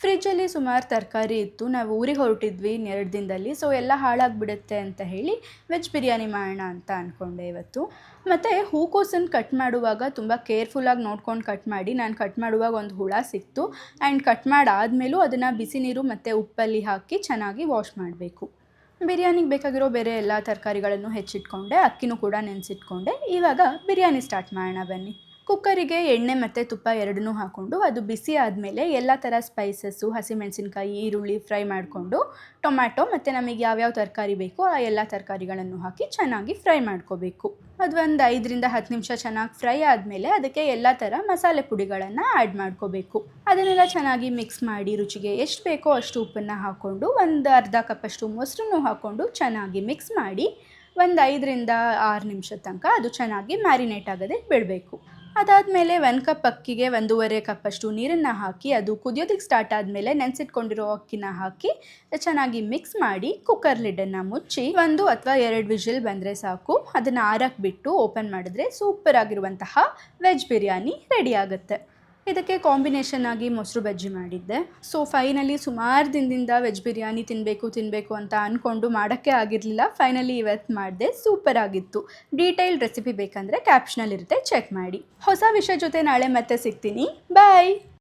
ಫ್ರಿಜ್ಜಲ್ಲಿ ಸುಮಾರು ತರಕಾರಿ ಇತ್ತು. ನಾವು ಊರಿಗೆ ಹೊರಟಿದ್ವಿ 2 ದಿನದಲ್ಲಿ. ಸೊ ಎಲ್ಲ ಹಾಳಾಗಿಬಿಡುತ್ತೆ ಅಂತ ಹೇಳಿ ವೆಜ್ ಬಿರಿಯಾನಿ ಮಾಡೋಣ ಅಂತ ಅಂದ್ಕೊಂಡೆ ಇವತ್ತು. ಮತ್ತು ಹೂಕೋಸನ್ನು ಕಟ್ ಮಾಡುವಾಗ ತುಂಬ ಕೇರ್ಫುಲ್ಲಾಗಿ ನೋಡ್ಕೊಂಡು ಕಟ್ ಮಾಡಿ. ನಾನು ಕಟ್ ಮಾಡುವಾಗ ಒಂದು ಹುಳ ಸಿಕ್ತು. ಆ್ಯಂಡ್ ಕಟ್ ಮಾಡಾದಮೇಲೂ ಅದನ್ನು ಬಿಸಿ ನೀರು ಮತ್ತು ಉಪ್ಪಲ್ಲಿ ಹಾಕಿ ಚೆನ್ನಾಗಿ ವಾಶ್ ಮಾಡಬೇಕು. ಬಿರಿಯಾನಿಗೆ ಬೇಕಾಗಿರೋ ಬೇರೆ ಎಲ್ಲ ತರಕಾರಿಗಳನ್ನು ಹೆಚ್ಚಿಟ್ಕೊಂಡೆ, ಅಕ್ಕಿನೂ ಕೂಡ ನೆನೆಸಿಟ್ಕೊಂಡೆ. ಇವಾಗ ಬಿರಿಯಾನಿ ಸ್ಟಾರ್ಟ್ ಮಾಡೋಣ ಬನ್ನಿ. ಕುಕ್ಕರಿಗೆ ಎಣ್ಣೆ ಮತ್ತು ತುಪ್ಪ ಎರಡನ್ನೂ ಹಾಕ್ಕೊಂಡು ಅದು ಬಿಸಿ ಆದಮೇಲೆ ಎಲ್ಲ ಥರ ಸ್ಪೈಸಸ್ಸು, ಹಸಿಮೆಣಸಿನ್ಕಾಯಿ, ಈರುಳ್ಳಿ ಫ್ರೈ ಮಾಡಿಕೊಂಡು ಟೊಮ್ಯಾಟೊ ಮತ್ತು ನಮಗೆ ಯಾವ್ಯಾವ ತರಕಾರಿ ಬೇಕೋ ಆ ಎಲ್ಲ ತರಕಾರಿಗಳನ್ನು ಹಾಕಿ ಚೆನ್ನಾಗಿ ಫ್ರೈ ಮಾಡ್ಕೋಬೇಕು. ಅದು ಒಂದು 5ರಿಂದ 10 ನಿಮಿಷ ಚೆನ್ನಾಗಿ ಫ್ರೈ ಆದಮೇಲೆ ಅದಕ್ಕೆ ಎಲ್ಲ ಥರ ಮಸಾಲೆ ಪುಡಿಗಳನ್ನು ಆ್ಯಡ್ ಮಾಡ್ಕೋಬೇಕು. ಅದನ್ನೆಲ್ಲ ಚೆನ್ನಾಗಿ ಮಿಕ್ಸ್ ಮಾಡಿ ರುಚಿಗೆ ಎಷ್ಟು ಬೇಕೋ ಅಷ್ಟು ಉಪ್ಪನ್ನು ಹಾಕ್ಕೊಂಡು ಒಂದು ಅರ್ಧ ಕಪ್ಪಷ್ಟು ಮೊಸರನ್ನು ಹಾಕ್ಕೊಂಡು ಚೆನ್ನಾಗಿ ಮಿಕ್ಸ್ ಮಾಡಿ ಒಂದು 5ರಿಂದ 6 ನಿಮಿಷದ ತನಕ ಅದು ಚೆನ್ನಾಗಿ ಮ್ಯಾರಿನೇಟ್ ಆಗೋದೇ ಬಿಡಬೇಕು. ಅದಾದಮೇಲೆ 1 ಕಪ್ ಅಕ್ಕಿಗೆ 1.5 ಕಪ್ಪಷ್ಟು ನೀರನ್ನು ಹಾಕಿ ಅದು ಕುದಿಯೋದಕ್ಕೆ ಸ್ಟಾರ್ಟ್ ಆದಮೇಲೆ ನೆನೆಸಿಟ್ಕೊಂಡಿರೋ ಅಕ್ಕಿನ ಹಾಕಿ ಚೆನ್ನಾಗಿ ಮಿಕ್ಸ್ ಮಾಡಿ ಕುಕ್ಕರ್ ಲಿಡ್ಡನ್ನು ಮುಚ್ಚಿ 1 ಅಥವಾ 2 ವಿಷಿಲ್ ಬಂದರೆ ಸಾಕು. ಅದನ್ನು ಆರಕ್ಕೆ ಬಿಟ್ಟು ಓಪನ್ ಮಾಡಿದ್ರೆ ಸೂಪರ್ ಆಗಿರುವಂತಹ ವೆಜ್ ಬಿರಿಯಾನಿ ರೆಡಿ ಆಗುತ್ತೆ. ಇದಕ್ಕೆ ಕಾಂಬಿನೇಷನ್ ಆಗಿ ಮೊಸರು ಬಜ್ಜಿ ಮಾಡಿದ್ದೆ. ಸೊ ಫೈನಲಿ ಸುಮಾರು ದಿನದಿಂದ ವೆಜ್ ಬಿರಿಯಾನಿ ತಿನ್ನಬೇಕು ಅಂತ ಅಂದ್ಕೊಂಡು ಮಾಡೋಕ್ಕೆ ಆಗಿರಲಿಲ್ಲ. ಫೈನಲಿ ಇವತ್ತು ಮಾಡಿದೆ, ಸೂಪರ್ ಆಗಿತ್ತು. ಡೀಟೇಲ್ಡ್ ರೆಸಿಪಿ ಬೇಕಂದರೆ ಕ್ಯಾಪ್ಷನಲ್ಲಿರುತ್ತೆ, ಚೆಕ್ ಮಾಡಿ. ಹೊಸ ವಿಷಯ ಜೊತೆ ನಾಳೆ ಮತ್ತೆ ಸಿಗ್ತೀನಿ. ಬಾಯ್.